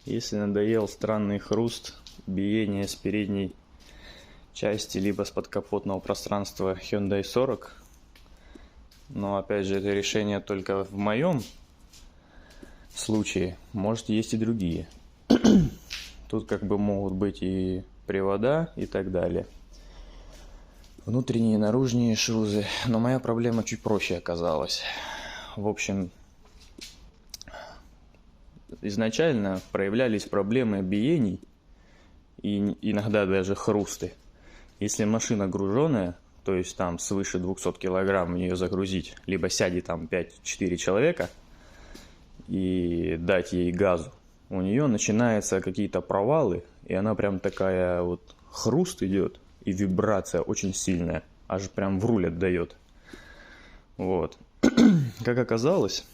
Если надоел странный хруст, биение с передней части либо с подкапотного пространства Hyundai 40, но опять же это решение только в моем случае, может есть и другие. Тут как бы могут быть и привода и так далее. Внутренние и наружные шрузы, но моя проблема чуть проще оказалась. В общем, изначально проявлялись проблемы биений и иногда даже хрусты. Если машина груженная, то есть там свыше 200 килограмм в нее загрузить, либо сядет там 5-4 человека и дать ей газу, у нее начинаются какие-то провалы, и она прям такая вот хруст идет, и вибрация очень сильная, аж прям в руль отдает. Вот. Как оказалось,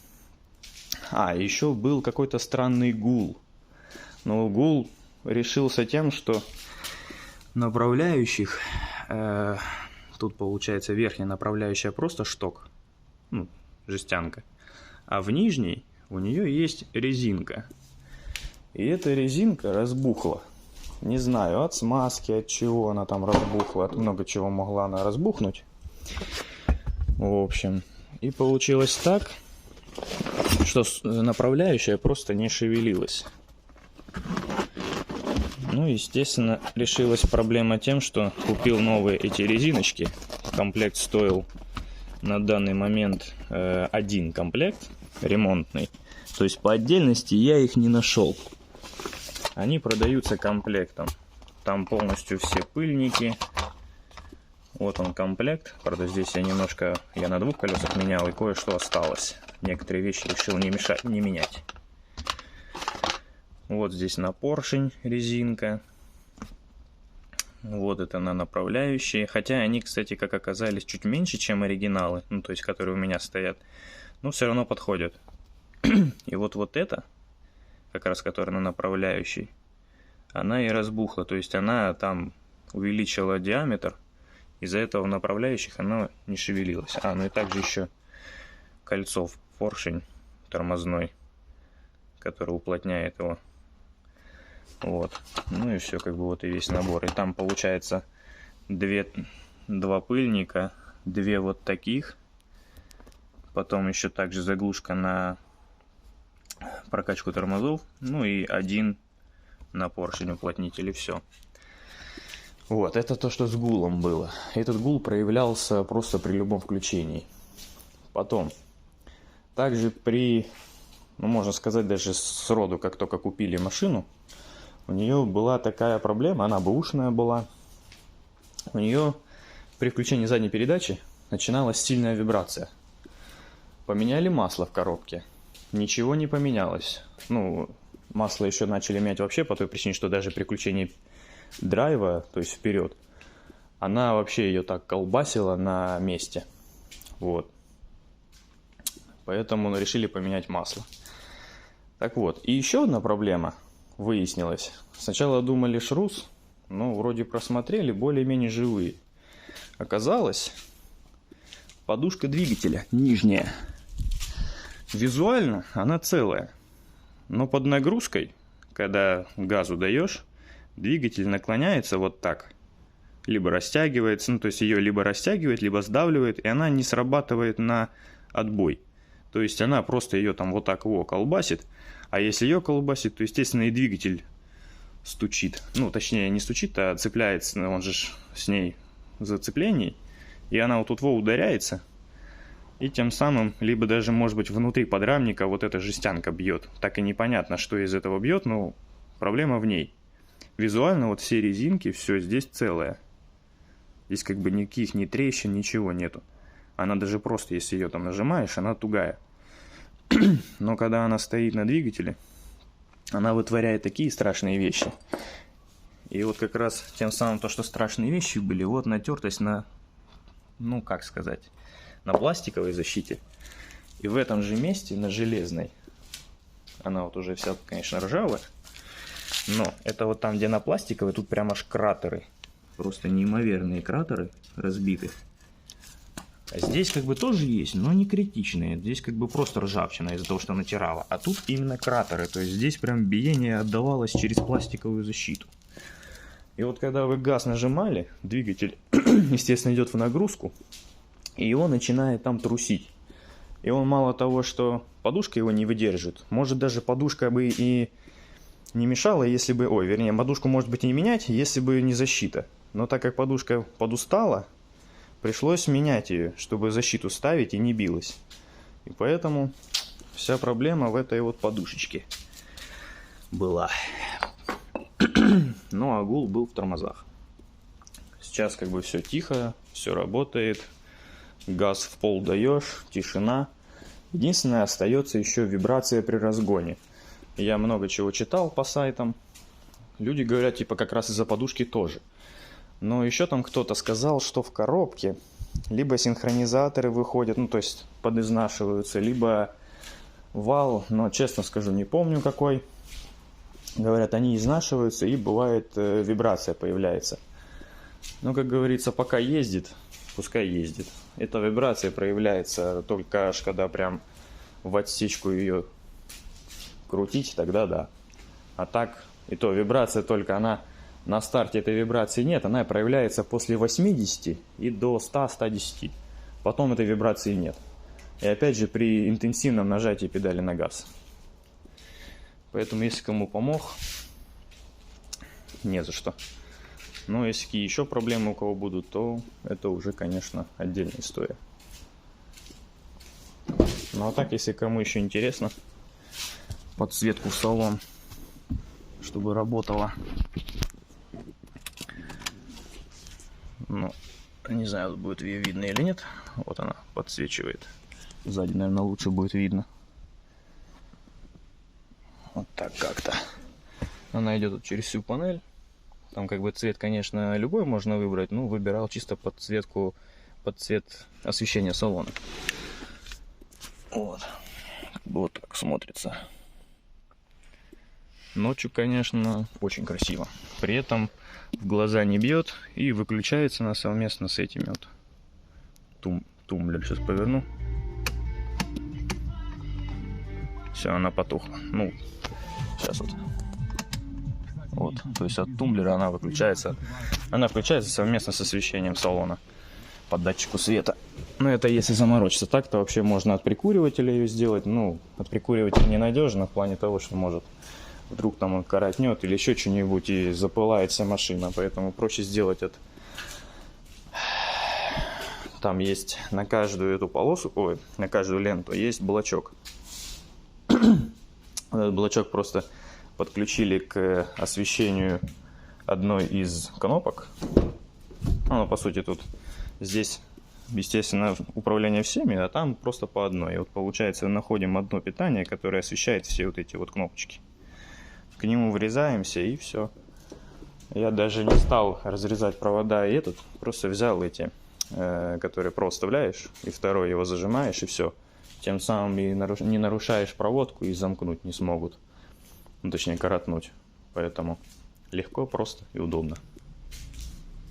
еще был какой-то странный гул. Но гул решился тем, что направляющих, тут получается верхняя направляющая просто шток, жестянка, а в нижней у нее есть резинка. И эта резинка разбухла. Не знаю, от смазки, от чего она там разбухла, от много чего могла она разбухнуть. В общем, и получилось так, что направляющая просто не шевелилась. Естественно, решилась проблема тем, что купил новые эти резиночки. Комплект стоил на данный момент один комплект ремонтный. То есть по отдельности я их не нашел. Они продаются комплектом. Там полностью все пыльники. Вот он комплект. Правда, здесь я на двух колесах менял, и кое-что осталось. Некоторые вещи решил не менять. Вот здесь на поршень резинка. Вот это на направляющие. Хотя они, кстати, как оказались, чуть меньше, чем оригиналы. То есть, которые у меня стоят. Но все равно подходят. И вот это, как раз которая на направляющей, она и разбухла. То есть, она там увеличила диаметр. Из-за этого в направляющих она не шевелилась. И также еще кольцо в поршень тормозной, который уплотняет его. Вот. И все, как бы вот и весь набор. И там получается два пыльника, две вот таких. Потом еще также заглушка на прокачку тормозов. И один на поршень уплотнитель, и все. Вот, это то, что с гулом было. Этот гул проявлялся просто при любом включении. Потом, также можно сказать, даже сроду, как только купили машину, у нее была такая проблема, она бэушная была. У нее при включении задней передачи начиналась сильная вибрация. Поменяли масло в коробке. Ничего не поменялось. Масло еще начали менять вообще по той причине, что даже при включении драйва, то есть вперед, она вообще ее так колбасила на месте. Вот. Поэтому решили поменять масло. Так вот, и еще одна проблема выяснилась. Сначала думали шрус, вроде просмотрели, более-менее живые. Оказалось, подушка двигателя нижняя. Визуально она целая, но под нагрузкой, когда газу даешь, двигатель наклоняется вот так, либо растягивается, то есть ее либо растягивает, либо сдавливает, и она не срабатывает на отбой. То есть она просто ее там вот так колбасит, а если ее колбасит, то, естественно, и двигатель стучит. Точнее, не стучит, а цепляется, он же с ней в зацеплении, и она вот тут ударяется, и тем самым, либо даже, может быть, внутри подрамника вот эта жестянка бьет. Так и непонятно, что из этого бьет, но проблема в ней. Визуально вот все резинки, все здесь целое. Здесь как бы никаких ни трещин, ничего нету. Она даже просто, если ее там нажимаешь, она тугая. Но когда она стоит на двигателе, она вытворяет такие страшные вещи. И вот как раз тем самым то, что страшные вещи были, вот натертость на, на пластиковой защите. И в этом же месте, на железной, она вот уже вся, конечно, ржавая. Но это вот там, где на пластиковой, тут прям аж кратеры. Просто неимоверные кратеры разбиты. Здесь как бы тоже есть, но не критичные. Здесь как бы просто ржавчина из-за того, что натирала. А тут именно кратеры. То есть здесь прям биение отдавалось через пластиковую защиту. И вот когда вы газ нажимали, двигатель, естественно, идет в нагрузку. И его начинает там трусить. И он мало того, что подушка его не выдержит. Может даже подушка бы и не мешала, если бы... Ой, вернее, подушку может быть и не менять, если бы не защита. Но так как подушка подустала, пришлось менять ее, чтобы защиту ставить и не билась. И поэтому вся проблема в этой вот подушечке была. Ну а гул был в тормозах. Сейчас как бы все тихо, все работает. Газ в пол даешь, тишина. Единственное, остается еще вибрация при разгоне. Я много чего читал по сайтам. Люди говорят, типа, как раз из-за подушки тоже. Но еще там кто-то сказал, что в коробке либо синхронизаторы выходят, ну, то есть подизнашиваются, либо вал, но, честно скажу, не помню какой. Говорят, они изнашиваются, и бывает вибрация появляется. Но, как говорится, пока ездит, пускай ездит. Эта вибрация проявляется только аж когда прям в отсечку ее крутить, тогда да. А так, и то вибрация только она... На старте этой вибрации нет, она проявляется после 80 и до 100-110. Потом этой вибрации нет. И опять же при интенсивном нажатии педали на газ. Поэтому если кому помог, не за что. Но если какие еще проблемы у кого будут, то это уже, конечно, отдельная история. Ну а так, если кому еще интересно, подсветку в салон, чтобы работала. Ну, не знаю, будет ее видно или нет. Вот она подсвечивает. Сзади, наверное, лучше будет видно. Вот так как-то. Она идет вот через всю панель. Там как бы цвет, конечно, любой можно выбрать. Ну, выбирал чисто подсветку, под цвет освещения салона. Вот. Вот так смотрится. Ночью, конечно, очень красиво. При этом в глаза не бьет и выключается она совместно с этими вот тумблер. Сейчас поверну. Все, она потухла. Ну, сейчас вот. Вот, то есть от тумблера она выключается. Она включается совместно с освещением салона по датчику света. Но это если заморочиться. Так-то вообще можно от прикуривателя ее сделать. Ну, от прикуривателя ненадежно в плане того, что может вдруг там он коротнет или еще что-нибудь и запылает вся машина. Поэтому проще сделать это. Там есть на каждую эту полосу, ой, на каждую ленту есть блочок. Этот блочок просто подключили к освещению одной из кнопок. Ну, по сути, тут здесь, естественно, управление всеми, а там просто по одной. И вот получается, находим одно питание, которое освещает все вот эти вот кнопочки. К нему врезаемся и все. Я даже не стал разрезать провода и этот, просто взял эти, которые просто вставляешь, и второй его зажимаешь, и все. Тем самым и не нарушаешь проводку, и замкнуть не смогут. Ну, точнее, коротнуть. Поэтому легко, просто и удобно.